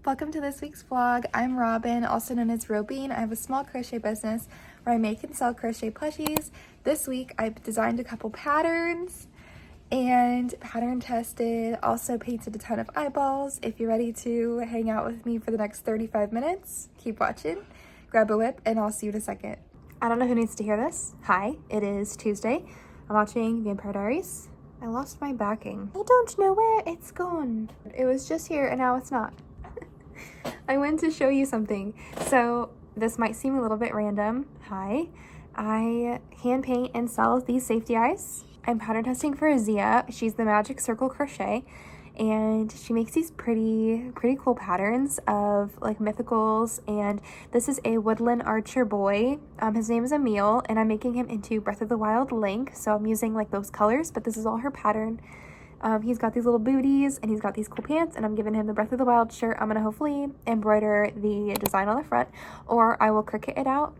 Welcome to this week's vlog. I'm Robin, also known as Robin. I have a small crochet business where I make and sell crochet plushies. This week I've designed a couple patterns and pattern tested, also painted a ton of eyeballs. If you're ready to hang out with me for the next 35 minutes, keep watching, grab a whip, and I'll see you in a second. I don't know who needs to hear this. Hi, it is Tuesday. I'm watching Vampire Diaries. I lost my backing. I don't know where it's gone. It was just here and now it's not. I went to show you something. So this might seem a little bit random. Hi, I hand paint and sell these safety eyes. I'm pattern testing for Zia. She's the Magic Circle Crochet, and she makes these pretty cool patterns of like mythicals. And this is a woodland archer boy. His name is Emil, and I'm making him into Breath of the Wild Link. So I'm using like those colors, but this is all her pattern. He's got these little booties and he's got these cool pants, and I'm giving him the Breath of the Wild shirt. I'm gonna hopefully embroider the design on the front, or I will Cricut it out.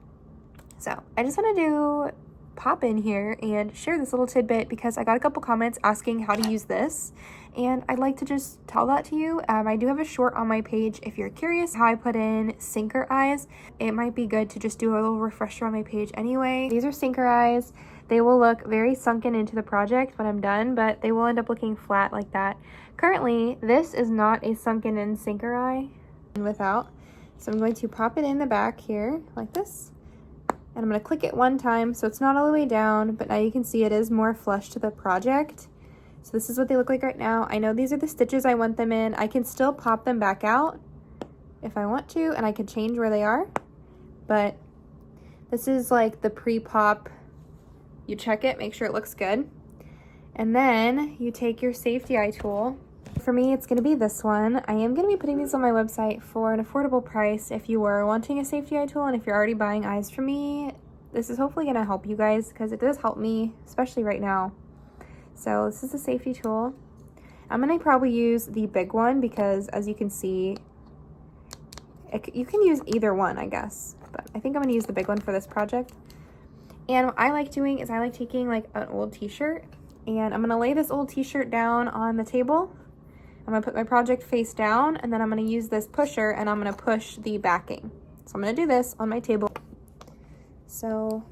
So I just want to pop in here and share this little tidbit because I got a couple comments asking how to use this, and I'd like to just tell that to you. I do have a short on my page if you're curious how I put in sinker eyes. It might be good to just do a little refresher on my page anyway. These are sinker eyes. They will look very sunken into the project when I'm done, but they will end up looking flat like that. Currently, this is not a sunken in sinker eye and without. So I'm going to pop it in the back here like this. And I'm going to click it one time so it's not all the way down, but now you can see it is more flush to the project. So this is what they look like right now. I know these are the stitches I want them in. I can still pop them back out if I want to, and I can change where they are. But this is like the pre-pop. You check it, make sure it looks good. And then you take your safety eye tool. For me, it's gonna be this one. I am gonna be putting these on my website for an affordable price if you were wanting a safety eye tool, and if you're already buying eyes from me, this is hopefully gonna help you guys because it does help me, especially right now. So this is a safety tool. I'm gonna probably use the big one because as you can see, you can use either one, I guess, but I think I'm gonna use the big one for this project. And what I like doing is I like taking like an old t-shirt, and I'm gonna lay this old t-shirt down on the table. I'm gonna put my project face down, and then I'm gonna use this pusher and I'm gonna push the backing. So I'm gonna do this on my table. So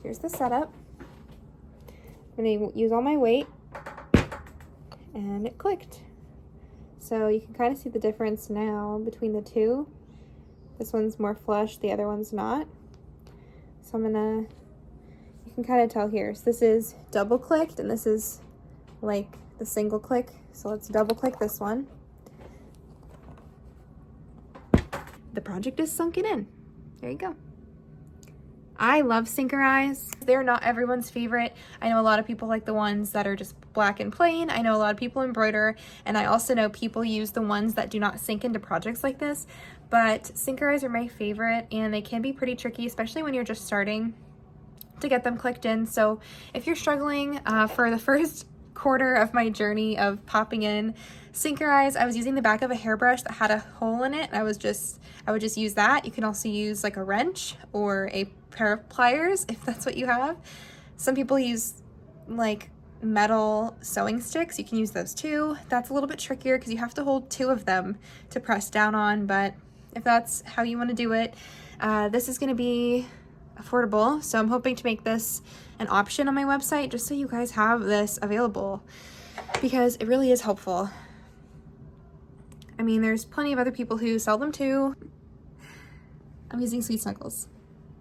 here's the setup. I'm gonna use all my weight, and it clicked. So you can kind of see the difference now between the two. This one's more flush, the other one's not. So you can kind of tell here. So this is double clicked and this is like the single click. So let's double click this one. The project is sunken in. There you go. I love sinker eyes. They're not everyone's favorite. I know a lot of people like the ones that are just black and plain. I know a lot of people embroider, and I also know people use the ones that do not sink into projects like this. But sinker eyes are my favorite, and they can be pretty tricky, especially when you're just starting to get them clicked in. So if you're struggling for the first quarter of my journey of popping in sinker eyes, I was using the back of a hairbrush that had a hole in it. I would just use that. You can also use like a wrench or a pair of pliers if that's what you have. Some people use like metal sewing sticks. You can use those too. That's a little bit trickier because you have to hold two of them to press down on, but if that's how you want to do it, this is going to be affordable. So I'm hoping to make this an option on my website just so you guys have this available because it really is helpful. I mean, there's plenty of other people who sell them too. I'm using Sweet Snuggles.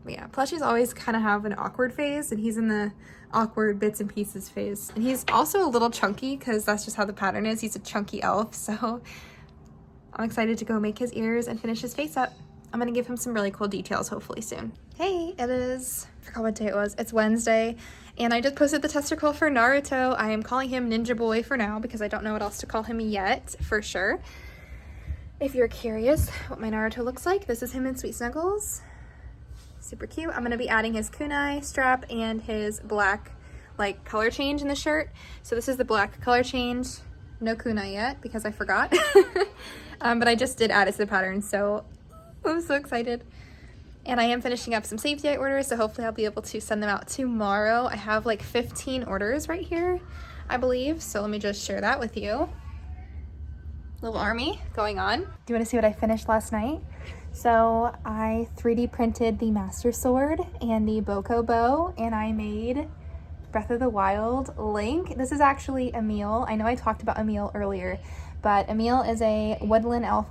But yeah, plushies always kind of have an awkward phase, and he's in the awkward bits and pieces phase. And he's also a little chunky because that's just how the pattern is. He's a chunky elf, so I'm excited to go make his ears and finish his face up. I'm gonna give him some really cool details hopefully soon. Hey, I forgot what day it was. It's Wednesday, and I just posted the testicle for Naruto. I am calling him Ninja Boy for now because I don't know what else to call him yet, for sure. If you're curious what my Naruto looks like, this is him in Sweet Snuggles. Super cute. I'm gonna be adding his kunai strap and his black like color change in the shirt. So this is the black color change. No kunai yet because I forgot. But I just did add it to the pattern, so I'm so excited. And I am finishing up some safety eye orders, so hopefully I'll be able to send them out tomorrow. I have like 15 orders right here, I believe. So let me just share that with you. little army going on. Do you want to see what I finished last night? So I 3D printed the Master Sword and the Boko bow, and I made Breath of the Wild Link. This is actually Emil. I know I talked about Emil earlier, but Emil is a woodland elf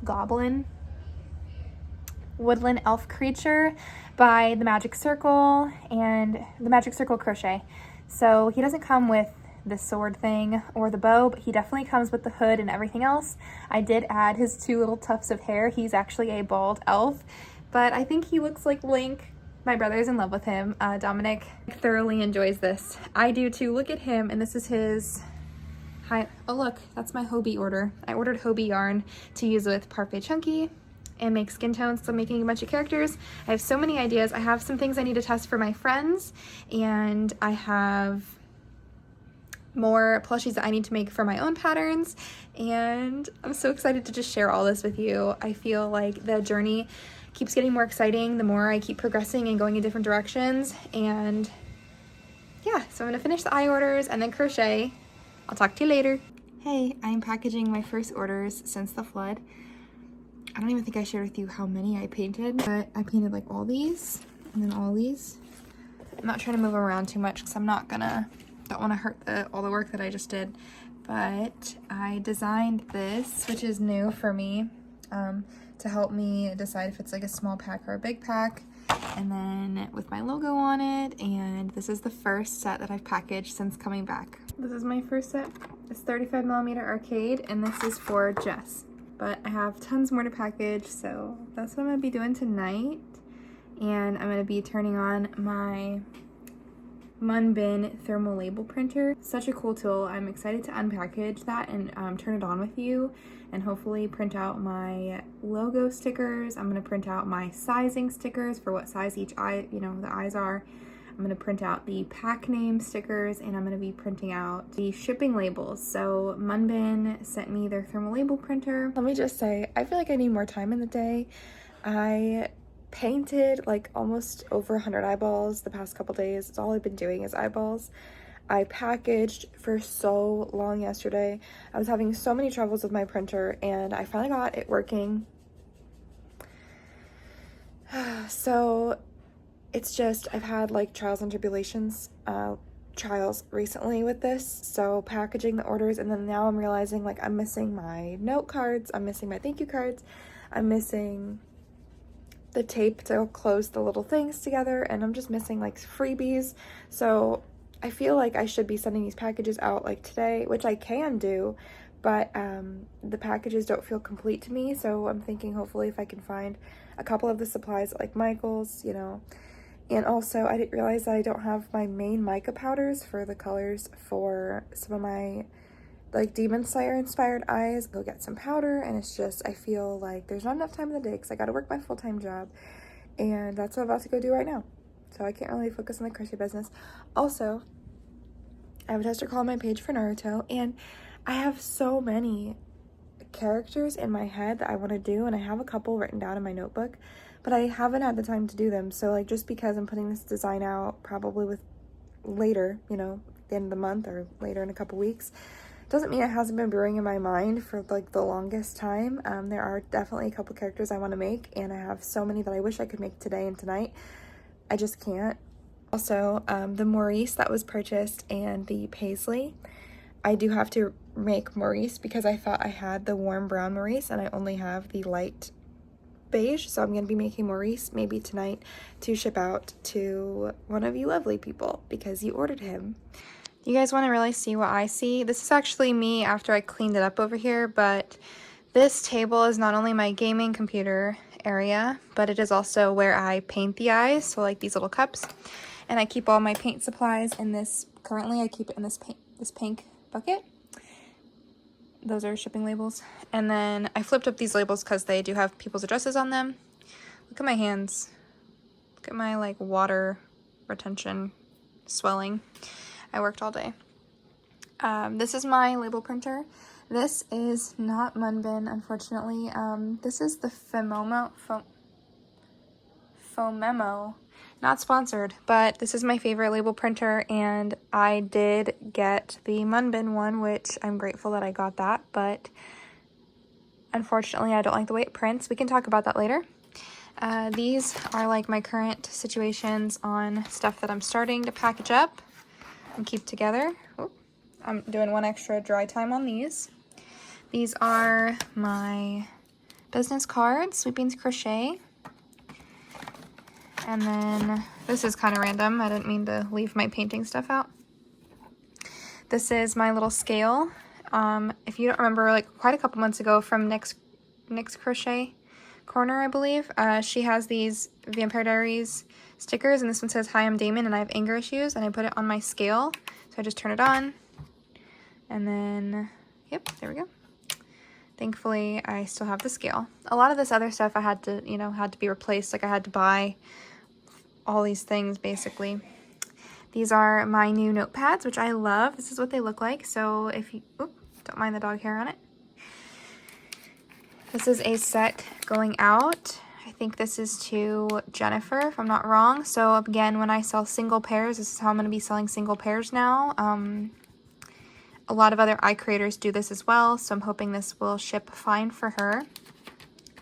creature by the Magic Circle and the Magic Circle Crochet. So he doesn't come with the sword thing or the bow, but he definitely comes with the hood and everything else. I did add his 2 little tufts of hair. He's actually a bald elf, but I think he looks like Link. My brother's in love with him. Dominic thoroughly enjoys this. I do too. Look at him, and this is his oh look, that's my Hobie order. I ordered Hobie yarn to use with Parfait Chunky and make skin tones, so I'm making a bunch of characters. I have so many ideas. I have some things I need to test for my friends, and I have more plushies that I need to make for my own patterns, and I'm so excited to just share all this with you. I feel like the journey keeps getting more exciting the more I keep progressing and going in different directions, and yeah, so I'm gonna finish the eye orders and then crochet. I'll talk to you later. Hey, I'm packaging my first orders since the flood. I don't even think I shared with you how many I painted, but I painted like all these and then all these. I'm not trying to move them around too much because don't want to hurt all the work that I just did, but I designed this, which is new for me, to help me decide if it's like a small pack or a big pack, and then with my logo on it. And this is the first set that I've packaged since coming back. This is my first set. It's 35mm arcade, and this is for Jess, but I have tons more to package, so that's what I'm gonna be doing tonight. And I'm gonna be turning on my Munbin thermal label printer. Such a cool tool. I'm excited to unpackage that and turn it on with you, and hopefully print out my logo stickers. I'm going to print out my sizing stickers for what size each eye, the eyes are. I'm going to print out the pack name stickers, and I'm going to be printing out the shipping labels. So Munbin sent me their thermal label printer. Let me just say, I feel like I need more time in the day. I painted like almost over 100 eyeballs the past couple days. It's all I've been doing is eyeballs. I packaged for so long yesterday. I was having so many troubles with my printer, and I finally got it working. So it's just, I've had like trials and tribulations, trials recently with this. So packaging the orders, and then now I'm realizing like I'm missing my note cards, I'm missing my thank you cards, I'm missing the tape to close the little things together, and I'm just missing like freebies. So I feel like I should be sending these packages out like today, which I can do, but the packages don't feel complete to me. So I'm thinking hopefully if I can find a couple of the supplies at like Michael's, and also I didn't realize that I don't have my main mica powders for the colors for some of my like Demon Slayer inspired eyes. Go get some powder, and it's just, I feel like there's not enough time in the day because I got to work my full-time job, and that's what I'm about to go do right now. So I can't really focus on the crochet business. Also, I have a tester call on my page for Naruto, and I have so many characters in my head that I want to do, and I have a couple written down in my notebook, but I haven't had the time to do them. So like, just because I'm putting this design out probably with later, the end of the month or later in a couple weeks, doesn't mean it hasn't been brewing in my mind for like the longest time. There are definitely a couple characters I want to make, and I have so many that I wish I could make today and tonight. I just can't. Also, the Maurice that was purchased and the Paisley, I do have to make Maurice because I thought I had the warm brown Maurice and I only have the light beige. So I'm going to be making Maurice maybe tonight to ship out to one of you lovely people because you ordered him. You guys want to really see what I see? This is actually me after I cleaned it up over here, but this table is not only my gaming computer area, but it is also where I paint the eyes, so like these little cups. And I keep all my paint supplies in this, currently I keep it in this pink bucket. Those are shipping labels. And then I flipped up these labels because they do have people's addresses on them. Look at my hands. Look at my like water retention swelling. I worked all day. This is my label printer. This is not Munbin, unfortunately. This is the Fomemo. Not sponsored, but this is my favorite label printer, and I did get the Munbin one, which I'm grateful that I got that, but unfortunately, I don't like the way it prints. We can talk about that later. These are like my current situations on stuff that I'm starting to package up and keep together. Oh, I'm doing one extra dry time on these. These are my business cards, Sweepings Crochet. And then this is kind of random. I didn't mean to leave my painting stuff out. This is my little scale. If you don't remember, like quite a couple months ago from Nick's Crochet Corner, I believe, she has these Vampire Diaries stickers, and this one says, "Hi, I'm Damon and I have anger issues," and I put it on my scale. So I just turn it on, and then, yep, there we go. Thankfully, I still have the scale. A lot of this other stuff I had to, had to be replaced. Like I had to buy all these things, basically. These are my new notepads, which I love. This is what they look like. So if you, don't mind the dog hair on it. This is a set going out. I think this is to Jennifer, if I'm not wrong. So again, when I sell single pairs, this is how I'm going to be selling single pairs now. A lot of other eye creators do this as well, so I'm hoping this will ship fine for her.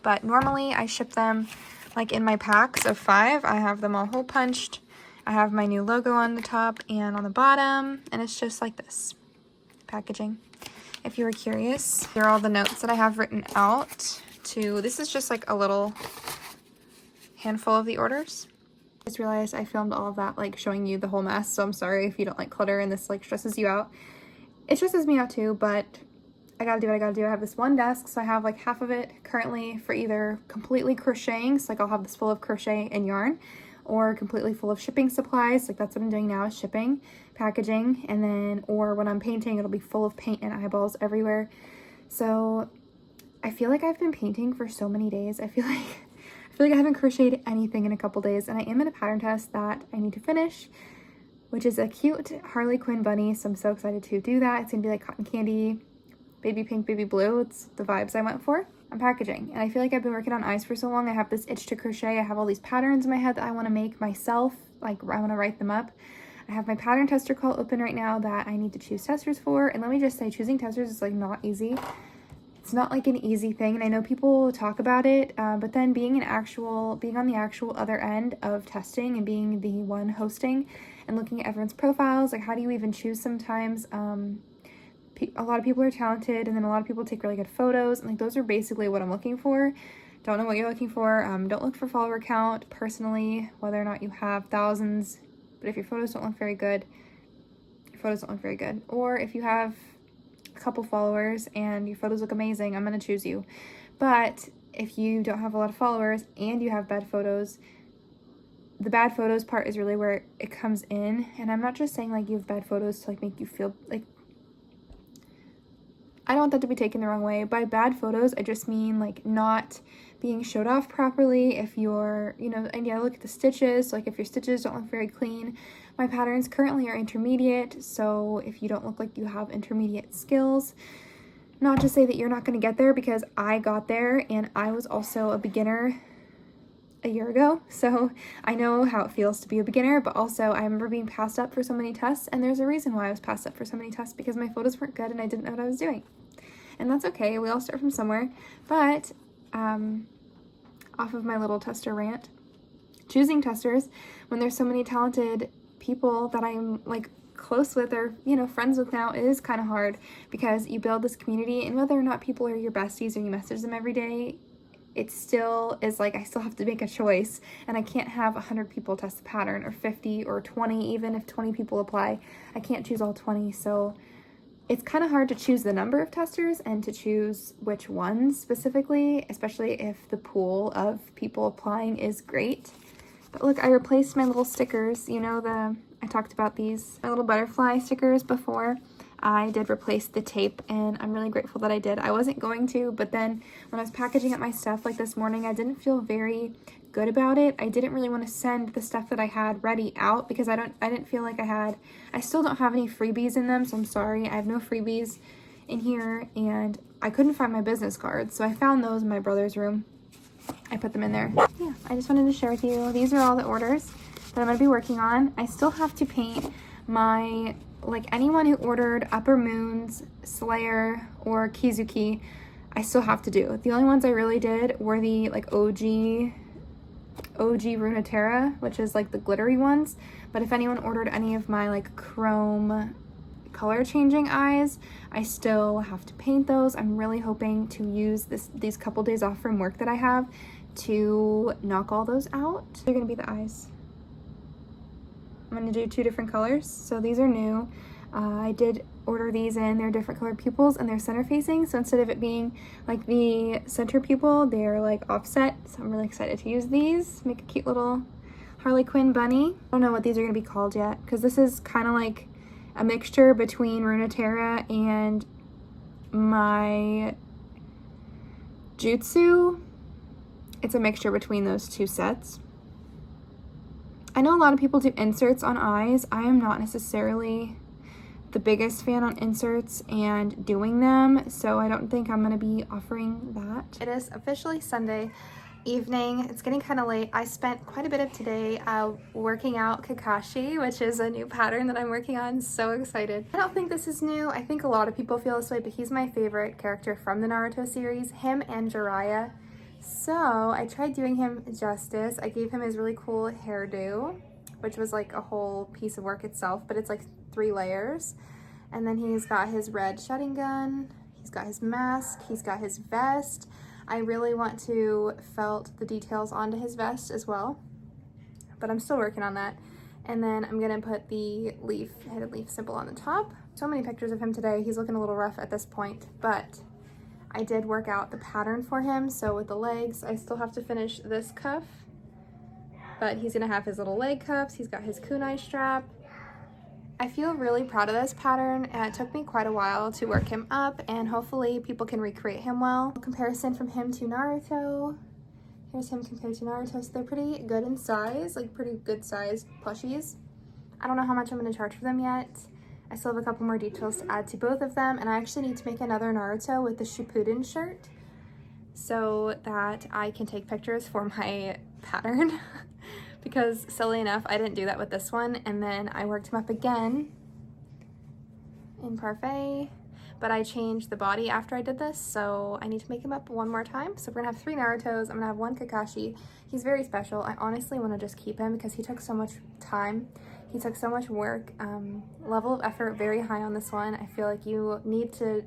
But normally I ship them like in my packs of 5. I have them all hole punched. I have my new logo on the top and on the bottom, and it's just like this packaging. If you were curious, here are all the notes that I have written out to, this is just like a little handful of the orders. I just realized I filmed all of that like showing you the whole mess, so I'm sorry if you don't like clutter and this like stresses you out. It stresses me out too, but I gotta do what I gotta do. I have this one desk, so I have like half of it currently for either completely crocheting, so like I'll have this full of crochet and yarn, or completely full of shipping supplies, like that's what I'm doing now, is shipping, packaging, and then, or when I'm painting, it'll be full of paint and eyeballs everywhere. So I feel like I've been painting for so many days. I feel like I haven't crocheted anything in a couple days, and I am in a pattern test that I need to finish, which is a cute Harley Quinn bunny, so I'm so excited to do that. It's gonna be like cotton candy, baby pink, baby blue. It's the vibes I went for. I'm packaging, and I feel like I've been working on eyes for so long. I have this itch to crochet. I have all these patterns in my head that I want to make myself, like I want to write them up. I have my pattern tester call open right now that I need to choose testers for, and let me just say, choosing testers is like not easy. It's not like an easy thing, and I know people talk about it, but then being on the actual other end of testing and being the one hosting and looking at everyone's profiles, like how do you even choose sometimes? A lot of people are talented, and then a lot of people take really good photos, and like those are basically what I'm looking for. Don't know what you're looking for. Don't look for follower count personally, whether or not you have thousands, but if your photos don't look very good, or if you have a couple followers and your photos look amazing, I'm gonna choose you. But if you don't have a lot of followers and you have bad photos, the bad photos part is really where it comes in. And I'm not just saying like you have bad photos to like make you feel like, I don't want that to be taken the wrong way. By bad photos, I just mean like not being showed off properly. If you're, and yeah, look at the stitches. Like if your stitches don't look very clean. My patterns currently are intermediate, so if you don't look like you have intermediate skills, not to say that you're not going to get there, because I got there and I was also a beginner a year ago, so I know how it feels to be a beginner. But also I remember being passed up for so many tests, and there's a reason why I was passed up for so many tests, because my photos weren't good and I didn't know what I was doing. And that's okay, we all start from somewhere. But off of my little tester rant, choosing testers when there's so many talented people that I'm like close with or friends with now, it is kind of hard, because you build this community, and whether or not people are your besties or you message them every day, it still is like I still have to make a choice, and I can't have 100 people test the pattern, or 50 or 20. Even if 20 people apply, I can't choose all 20. So it's kind of hard to choose the number of testers and to choose which ones specifically, especially if the pool of people applying is great. But look, I replaced my little stickers. I talked about my little butterfly stickers before. I did replace the tape, and I'm really grateful that I did. I wasn't going to, but then when I was packaging up my stuff like this morning, I didn't feel very good about it. I didn't really want to send the stuff that I had ready out, because I didn't feel like I still don't have any freebies in them, so I'm sorry. I have no freebies in here, and I couldn't find my business cards, so I found those in my brother's room. I put them in there. Yeah, I just wanted to share with you. These are all the orders that I'm going to be working on. I still have to paint anyone who ordered Upper Moons, Slayer, or Kizuki, I still have to do. The only ones I really did were the like OG Runeterra, which is like the glittery ones. But if anyone ordered any of my like chrome color changing eyes, I still have to paint those. I'm really hoping to use these couple days off from work that I have to knock all those out. They're gonna be the eyes. I'm gonna do 2 different colors. So these are new. I did order these in. They're different colored pupils and they're center facing. So instead of it being like the center pupil, they're like offset. So I'm really excited to use these. Make a cute little Harley Quinn bunny. I don't know what these are gonna be called yet, because this is kind of like a mixture between Runeterra and my Jutsu. It's a mixture between those 2 sets. I know a lot of people do inserts on eyes. I am not necessarily the biggest fan on inserts and doing them, so I don't think I'm going to be offering that. It is officially Sunday evening. It's getting kind of late. I spent quite a bit of today working out Kakashi, which is a new pattern that I'm working on. So excited. I don't think this is new. I think a lot of people feel this way, but he's my favorite character from the Naruto series, him and Jiraiya. So I tried doing him justice. I gave him his really cool hairdo, which was like a whole piece of work itself, but it's like 3 layers. And then he's got his red shedding gun, he's got his mask, he's got his vest. I really want to felt the details onto his vest as well, but I'm still working on that. And then I'm gonna put the hidden leaf symbol on the top. So many pictures of him today. He's looking a little rough at this point, but I did work out the pattern for him. So with the legs, I still have to finish this cuff, but he's gonna have his little leg cuffs. He's got his kunai strap. I feel really proud of this pattern, and it took me quite a while to work him up, and hopefully people can recreate him well. Comparison from him to Naruto. Here's him compared to Naruto. So they're pretty good in size, like pretty good sized plushies. I don't know how much I'm gonna charge for them yet. I still have a couple more details to add to both of them, and I actually need to make another Naruto with the Shippuden shirt so that I can take pictures for my pattern. Because silly enough, I didn't do that with this one, and then I worked him up again in Parfait, but I changed the body after I did this, so I need to make him up one more time. So we're gonna have 3 Narutos. I'm gonna have 1 Kakashi. He's very special. I honestly want to just keep him because he took so much time. He took so much work. Level of effort very high on this one. I feel like you need to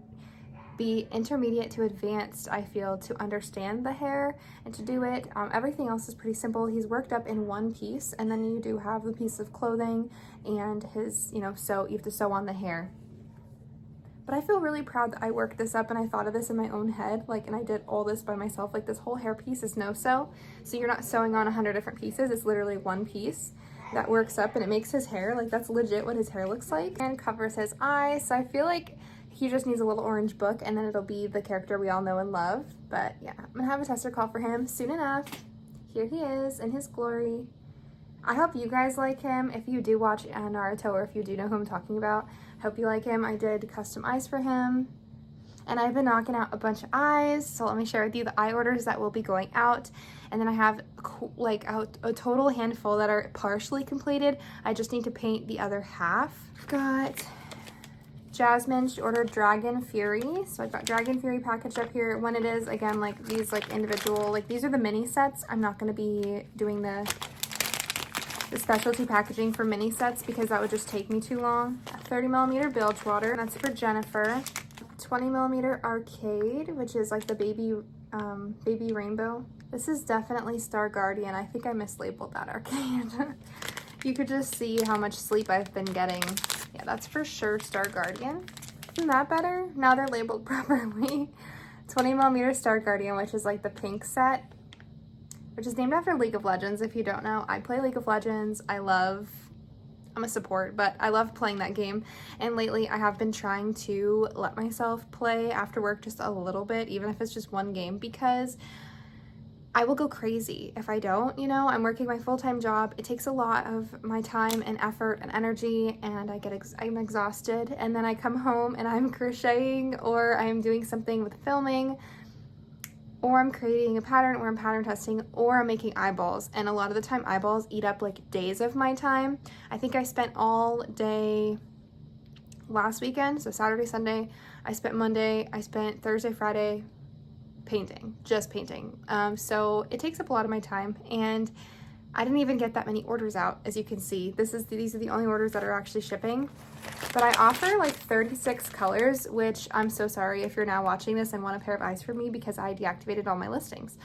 be intermediate to advanced, I feel, to understand the hair and to do it. Everything else is pretty simple. He's worked up in one piece, and then you do have the piece of clothing and his, you have to sew on the hair. But I feel really proud that I worked this up and I thought of this in my own head, and I did all this by myself. Like, this whole hair piece is no sew, so you're not sewing on 100 different pieces. It's literally one piece that works up, and it makes his hair, that's legit what his hair looks like, and covers his eyes. So I feel like he just needs a little orange book, and then it'll be the character we all know and love. But yeah, I'm gonna have a tester call for him soon enough. Here he is in his glory. I hope you guys like him. If you do watch Naruto, or if you do know who I'm talking about, I hope you like him. I did custom eyes for him, and I've been knocking out a bunch of eyes. So let me share with you the eye orders that will be going out. And then I have a total handful that are partially completed. I just need to paint the other half. I've got Jasmine. She ordered Dragon Fury, so I've got Dragon Fury packaged up here. When it is, again, these individual, these are the mini sets. I'm not going to be doing the specialty packaging for mini sets because that would just take me too long. A 30mm bilge water, that's for Jennifer. 20mm Arcade, which is the baby rainbow. This is definitely Star Guardian. I think I mislabeled that Arcade. You could just see how much sleep I've been getting. Yeah, that's for sure Star Guardian. Isn't that better? Now they're labeled properly. 20mm Star Guardian, which is the pink set, which is named after League of Legends. If you don't know, I play League of Legends. I'm a support, but I love playing that game. And lately I have been trying to let myself play after work just a little bit, even if it's just one game, because I will go crazy if I don't. I'm working my full-time job. It takes a lot of my time and effort and energy, and I'm exhausted. And then I come home and I'm crocheting, or I'm doing something with filming, or I'm creating a pattern, or I'm pattern testing, or I'm making eyeballs. And a lot of the time eyeballs eat up days of my time. I think I spent all day last weekend, so Saturday, Sunday. I spent Monday, I spent Thursday, Friday, painting, just painting. So it takes up a lot of my time, and I didn't even get that many orders out. As you can see, these are the only orders that are actually shipping. But I offer like 36 colors, which I'm so sorry if you're now watching this and want a pair of eyes from me, because I deactivated all my listings.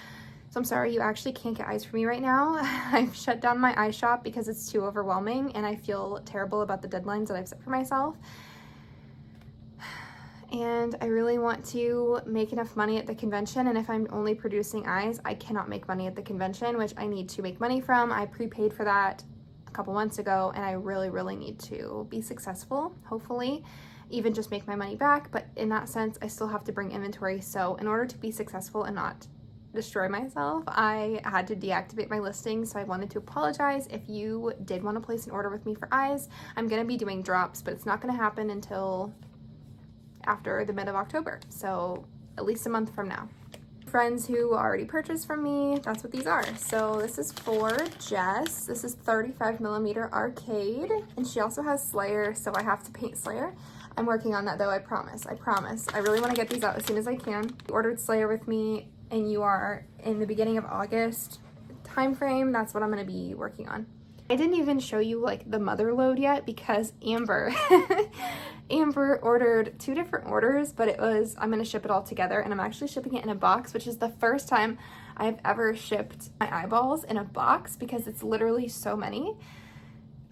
So I'm sorry, you actually can't get eyes from me right now. I've shut down my eye shop because it's too overwhelming, and I feel terrible about the deadlines that I've set for myself. And I really want to make enough money at the convention, and if I'm only producing eyes, I cannot make money at the convention, which I need to make money from. I prepaid for that a couple months ago, and I really need to be successful, hopefully, even just make my money back. But in that sense, I still have to bring inventory. So in order to be successful and not destroy myself, I had to deactivate my listings. So I wanted to apologize. If you did want to place an order with me for eyes, I'm going to be doing drops, but it's not going to happen until after the mid of October, so at least a month from now. Friends who already purchased from me, that's what these are. So this is for Jess. This is 35mm arcade, and she also has Slayer, so I have to paint Slayer. I'm working on that though, I promise. I really want to get these out as soon as I can. You ordered Slayer with me and you are in the beginning of August time frame, that's what I'm going to be working on. I didn't even show you like the mother load yet because Amber Amber ordered 2 different orders, but I'm going to ship it all together, and I'm actually shipping it in a box, which is the first time I've ever shipped my eyeballs in a box because it's literally so many.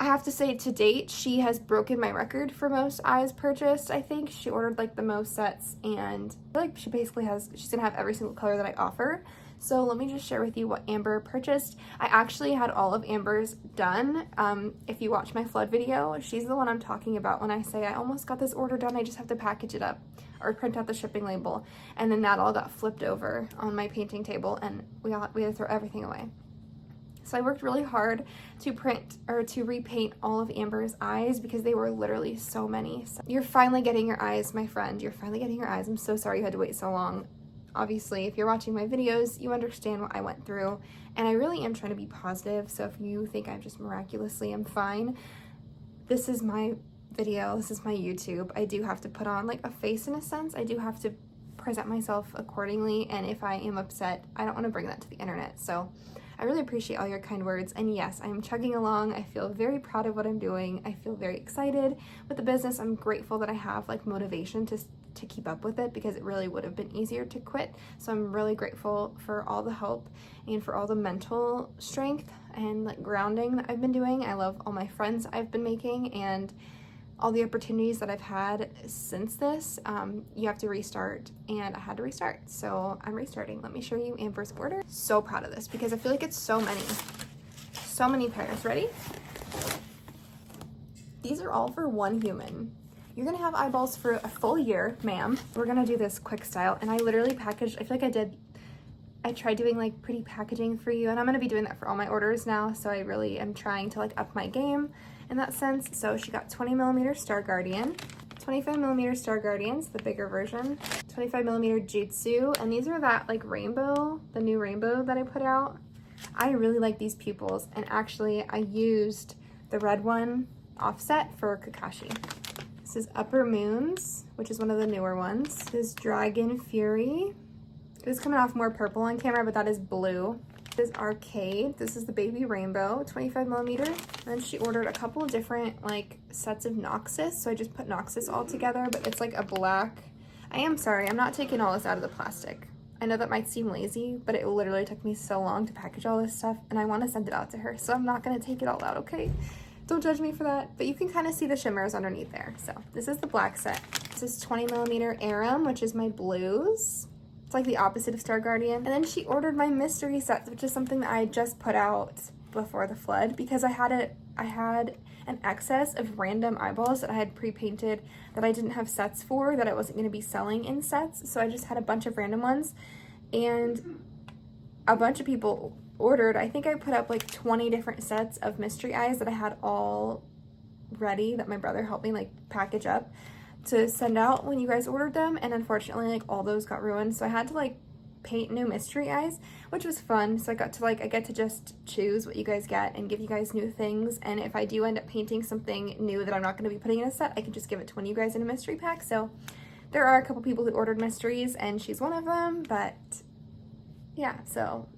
I have to say, to date, she has broken my record for most eyes purchased. I think she ordered like the most sets, and I feel like she's gonna have every single color that I offer. So let me just share with you what Amber purchased. I actually had all of Amber's done. If you watch my flood video, she's the one I'm talking about when I say I almost got this order done, I just have to package it up or print out the shipping label. And then that all got flipped over on my painting table, and we had to throw everything away. So I worked really hard to repaint all of Amber's eyes because they were literally so many. So you're finally getting your eyes, my friend. You're finally getting your eyes. I'm so sorry you had to wait so long. Obviously, if you're watching my videos, you understand what I went through, and I really am trying to be positive. So if you think I'm just miraculously am fine, this is my video, this is my YouTube. I do have to put on like a face in a sense. I do have to present myself accordingly, and if I am upset, I don't want to bring that to the internet. So I really appreciate all your kind words, and yes, I am chugging along. I feel very proud of what I'm doing. I feel very excited with the business. I'm grateful that I have like motivation to keep up with it, because it really would have been easier to quit. So I'm really grateful for all the help and for all the mental strength and like grounding that I've been doing. I love all my friends I've been making and all the opportunities that I've had since this. You have to restart, and I had to restart, so I'm restarting. Let me show you Amber's order. So proud of this because I feel like it's so many pairs. Ready? These are all for one human. You're gonna have eyeballs for a full year, ma'am. We're gonna do this quick style, and I literally packaged, I feel like I tried doing like pretty packaging for you, and I'm gonna be doing that for all my orders now, so I really am trying to like up my game in that sense. So she got 20mm Star Guardian, 25mm Star Guardians, the bigger version, 25mm Jutsu, and these are that like rainbow, the new rainbow that I put out. I really like these pupils, and actually I used the red one offset for Kakashi. This is Upper Moons, which is one of the newer ones. This is Dragon Fury. It was coming off more purple on camera, but that is blue. This is Arcade. This is the baby rainbow, 25mm. And then she ordered a couple of different like sets of Noxus, so I just put Noxus all together, but it's like a black. I am sorry, I'm not taking all this out of the plastic. I know that might seem lazy, but it literally took me so long to package all this stuff, and I want to send it out to her, so I'm not going to take it all out, okay? Don't judge me for that, but you can kind of see the shimmers underneath there. So this is the black set. This is 20mm Aram, which is my blues. It's like the opposite of Star Guardian. And then she ordered my mystery sets, which is something that I just put out before the flood because I had an excess of random eyeballs that I had pre-painted that I didn't have sets for, that I wasn't going to be selling in sets. So I just had a bunch of random ones, and a bunch of people ordered. I think I put up like 20 different sets of mystery eyes that I had all ready, that my brother helped me like package up to send out when you guys ordered them, and unfortunately like all those got ruined, so I had to like paint new mystery eyes, which was fun. So I get to just choose what you guys get and give you guys new things, and if I do end up painting something new that I'm not going to be putting in a set, I can just give it to one of you guys in a mystery pack. So There are a couple people who ordered mysteries and she's one of them, but yeah, so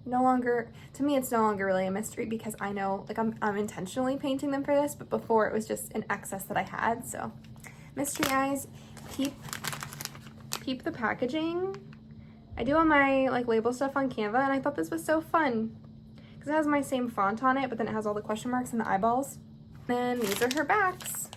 no longer, to me, it's no longer really a mystery because I know, like, I'm intentionally painting them for this, but before it was just an excess that I had. So mystery eyes, peep the packaging. I do all my like label stuff on Canva, and I thought this was so fun because it has my same font on it, but then it has all the question marks and the eyeballs. Then these are her backs.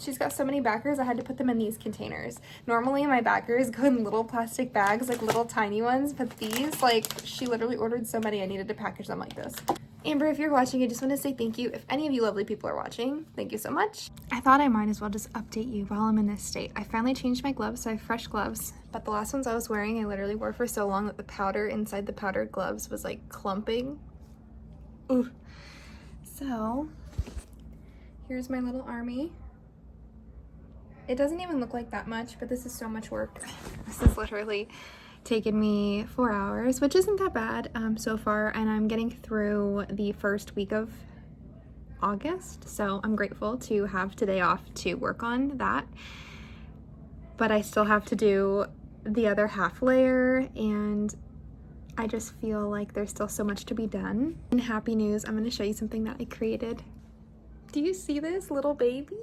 She's got so many backers, I had to put them in these containers. Normally my backers go in little plastic bags, like little tiny ones, but these, like, she literally ordered so many I needed to package them like this. Amber, if you're watching, I just want to say thank you. If any of you lovely people are watching, thank you so much. I thought I might as well just update you while I'm in this state. I finally changed my gloves, so I have fresh gloves, but the last ones I was wearing, I literally wore for so long that the powder inside the powdered gloves was like clumping. Ooh. So, here's my little army. It doesn't even look like that much, but this is so much work. This has literally taken me 4 hours, which isn't that bad so far, and I'm getting through the first week of August, so I'm grateful to have today off to work on that. But I still have to do the other half layer, and I just feel like there's still so much to be done. And happy news, I'm going to show you something that I created. Do you see this little baby?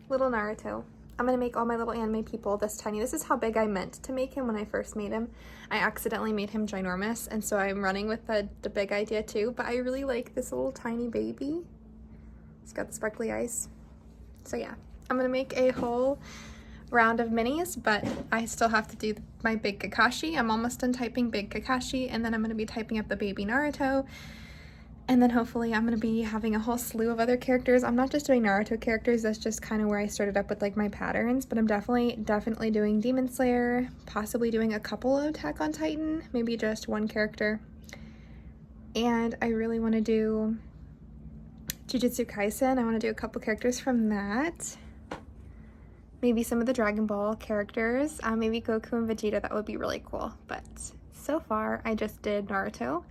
Little Naruto. I'm gonna make all my little anime people this tiny. This is how big I meant to make him when I first made him. I accidentally made him ginormous, and so I'm running with the big idea too, but I really like this little tiny baby. He's got the sparkly eyes. So yeah, I'm gonna make a whole round of minis, but I still have to do my big Kakashi. I'm almost done typing big Kakashi, and then I'm gonna be typing up the baby Naruto. And then hopefully I'm going to be having a whole slew of other characters. I'm not just doing Naruto characters, that's just kind of where I started up with like my patterns, but I'm definitely doing Demon Slayer, possibly doing a couple of Attack on Titan, maybe just one character. And I really want to do Jujutsu Kaisen. I want to do a couple characters from that. Maybe some of the Dragon Ball characters, maybe Goku and Vegeta, that would be really cool. But so far I just did Naruto.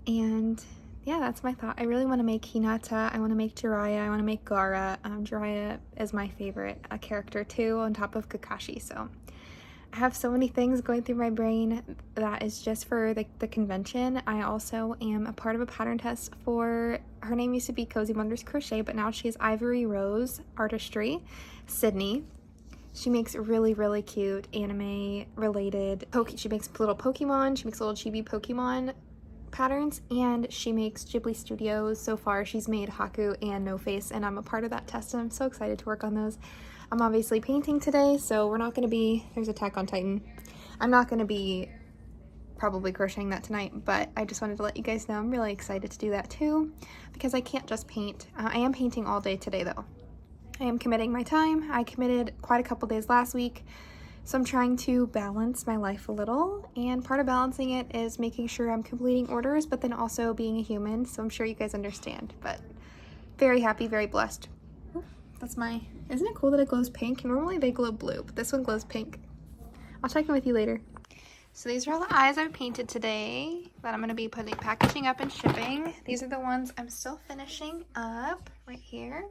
And yeah, that's my thought. I really want to make Hinata, I want to make Jiraiya, I want to make Gaara. Jiraiya is my favorite character too, on top of Kakashi. So I have so many things going through my brain that is just for the convention. I also am a part of a pattern test for, her name used to be Cozy Wonders Crochet, but now she is Ivory Rose Artistry, Sydney. She makes really, really cute anime related, she makes little Pokemon, she makes little chibi Pokemon patterns, and she makes Ghibli Studios. So far she's made Haku and No Face, and I'm a part of that test, and I'm so excited to work on those. I'm obviously painting today, so we're not going to be, there's Attack on Titan. I'm not going to be probably crocheting that tonight, but I just wanted to let you guys know I'm really excited to do that too, because I can't just paint. I am painting all day today though. I am committing my time. I committed quite a couple days last week. So I'm trying to balance my life a little, and part of balancing it is making sure I'm completing orders, but then also being a human, so I'm sure you guys understand, but very happy, very blessed. That's my, isn't it cool that it glows pink? Normally they glow blue, but this one glows pink. I'll check in with you later. So these are all the eyes I've painted today that I'm going to be packaging up and shipping. These are the ones I'm still finishing up right here.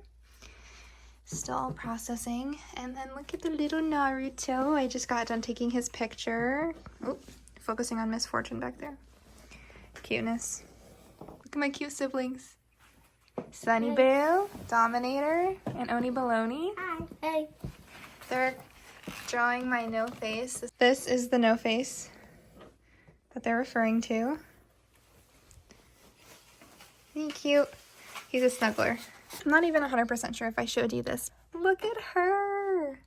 Still processing. And then look at the little Naruto. I just got done taking his picture. Oh, focusing on Miss Fortune back there. Cuteness. Look at my cute siblings. Sunny Belle, Dominator, and Oni Baloney. Hi. Hey. They're drawing my no face. This is the no face that they're referring to. Isn't he cute? He's a snuggler. I'm not even 100% sure if I showed you this. Look at her.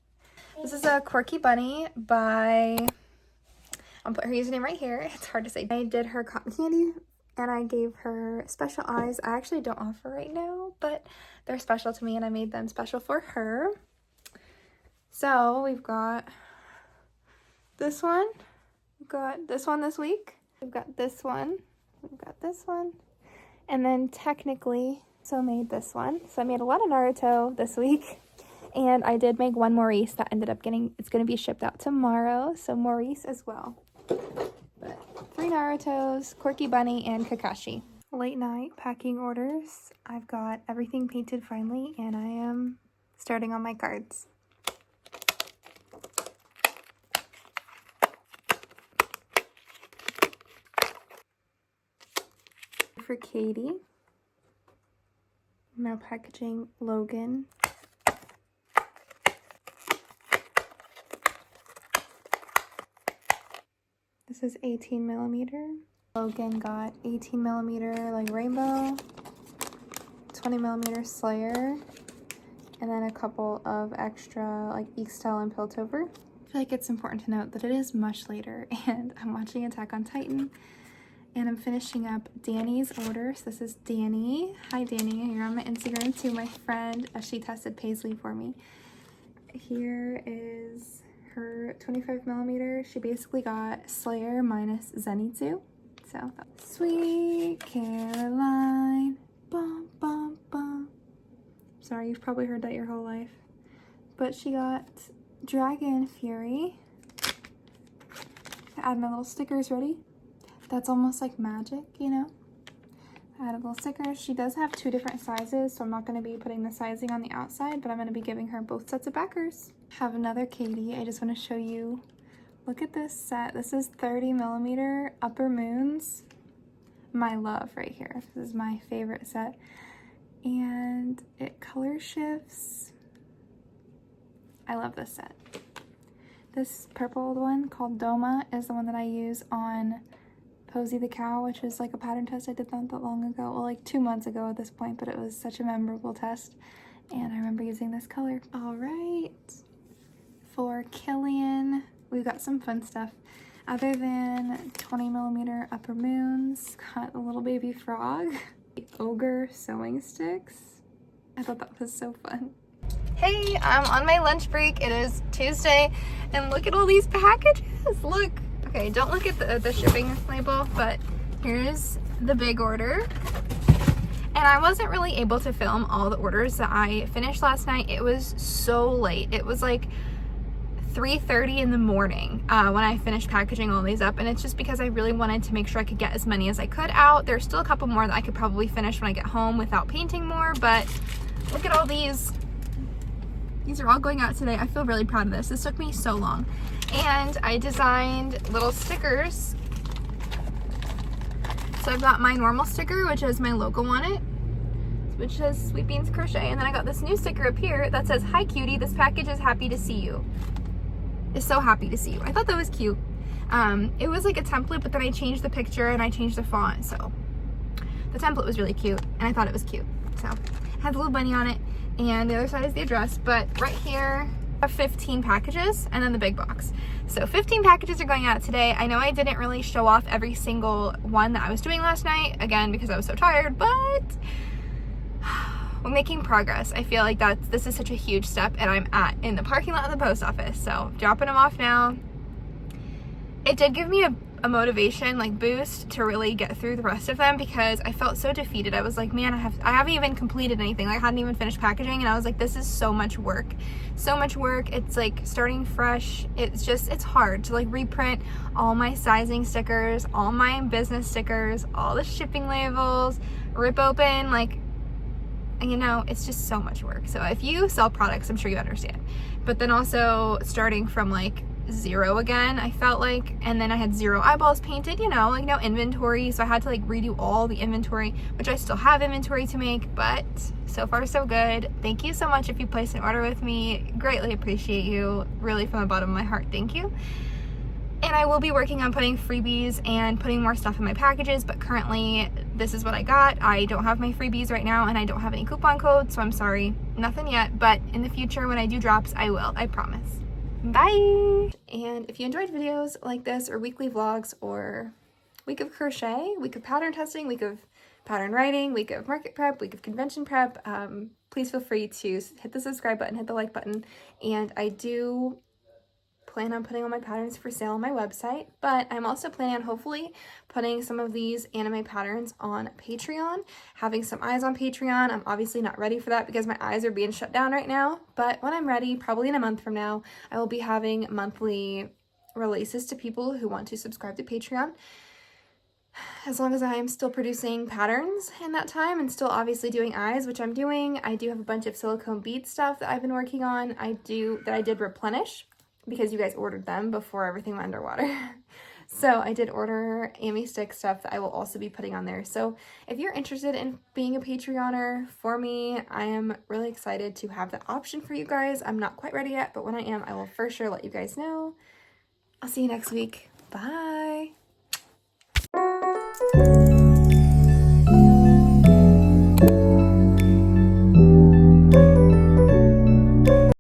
This is a Quirky Bunny by, I'll put her username right here. It's hard to say. I did her cotton candy and I gave her special eyes. I actually don't offer right now, but they're special to me and I made them special for her. So we've got this one. We've got this one this week. We've got this one. We've got this one. And then technically, so made this one. So I made a lot of Naruto this week. And I did make one Maurice that ended up getting, it's going to be shipped out tomorrow. So Maurice as well. But 3 Narutos, Quirky Bunny, and Kakashi. Late night packing orders. I've got everything painted finally, and I am starting on my cards. For Katie. Now packaging Logan. This is 18 millimeter. Logan got 18 millimeter like rainbow, 20 millimeter Slayer, and then a couple of extra like Eek-Style and Piltover. I feel like it's important to note that it is much later and I'm watching Attack on Titan and I'm finishing up Danny's order. So this is Danny. Hi Danny, you're on my Instagram too, my friend. She tested Paisley for me. Here is her 25 millimeter. She basically got Slayer minus Zenitsu. So Sweet Caroline, bum bum bum. Sorry, you've probably heard that your whole life. But she got Dragon Fury. I add my little stickers, ready? That's almost like magic, you know? I added little stickers. She does have 2 different sizes, so I'm not going to be putting the sizing on the outside, but I'm going to be giving her both sets of backers. Have another Katie. I just want to show you. Look at this set. This is 30 millimeter Upper Moons. My love right here. This is my favorite set. And it color shifts. I love this set. This purple one called Doma is the one that I use on Posey the Cow, which is like a pattern test I did not that long ago. Well, like 2 months ago at this point, but it was such a memorable test. And I remember using this color. All right. For Killian, we've got some fun stuff. Other than 20 millimeter Upper Moons, got a little baby frog. Ogre sewing sticks. I thought that was so fun. Hey, I'm on my lunch break. It is Tuesday, and look at all these packages. Look. Okay, don't look at the shipping label, but here's the big order. And I wasn't really able to film all the orders that I finished last night. It was so late. It was like 3:30 in the morning when I finished packaging all these up, and it's just because I really wanted to make sure I could get as many as I could out. There's still a couple more that I could probably finish when I get home without painting more, but look at all these. These are all going out today. I feel really proud of this. This took me so long. And I designed little stickers. So I've got my normal sticker, which has my logo on it, which says Sweet Beans Crochet. And then I got this new sticker up here that says, "Hi cutie, this package is happy to see you." Is so happy to see you. I thought that was cute. It was like a template, but then I changed the picture and I changed the font. So the template was really cute and I thought it was cute. So it has a little bunny on it. And the other side is the address, but right here I have 15 packages and then the big box. So 15 packages are going out today. I know I didn't really show off every single one that I was doing last night, again, because I was so tired, but we're making progress. I feel like this is such a huge step, and I'm in the parking lot of the post office, so dropping them off now. It did give me a motivation, like boost, to really get through the rest of them, because I felt so defeated. I was like, man, I haven't even completed anything. Like, I hadn't even finished packaging, and I was like, this is so much work. So much work. It's like starting fresh. It's hard to like reprint all my sizing stickers, all my business stickers, all the shipping labels, rip open, like, you know, it's just so much work. So if you sell products, I'm sure you understand. But then also starting from like zero again, I felt like, and then I had 0 eyeballs painted, you know, like no inventory, so I had to like redo all the inventory, which I still have inventory to make, but so far so good. Thank you so much if you placed an order with me. Greatly appreciate you, really, from the bottom of my heart. Thank you. And I will be working on putting freebies and putting more stuff in my packages, but currently this is what I got. I don't have my freebies right now, and I don't have any coupon codes, so I'm sorry, nothing yet, but in the future when I do drops, I will, I promise. Bye! And if you enjoyed videos like this, or weekly vlogs, or week of crochet, week of pattern testing, week of pattern writing, week of market prep, week of convention prep, please feel free to hit the subscribe button, hit the like button, and I do plan on putting all my patterns for sale on my website, but I'm also planning on hopefully putting some of these anime patterns on Patreon, having some eyes on Patreon. I'm obviously not ready for that because my eyes are being shut down right now, but when I'm ready, probably in a month from now, I will be having monthly releases to people who want to subscribe to Patreon. as long as I am still producing patterns in that time and still obviously doing eyes, which I'm doing. I do have a bunch of silicone bead stuff that I've been working on. I did replenish because you guys ordered them before everything went underwater. So I did order Amy stick stuff that I will also be putting on there. So if you're interested in being a Patreoner for me, I am really excited to have that option for you guys. I'm not quite ready yet, but when I am, I will for sure let you guys know. I'll see you next week. Bye.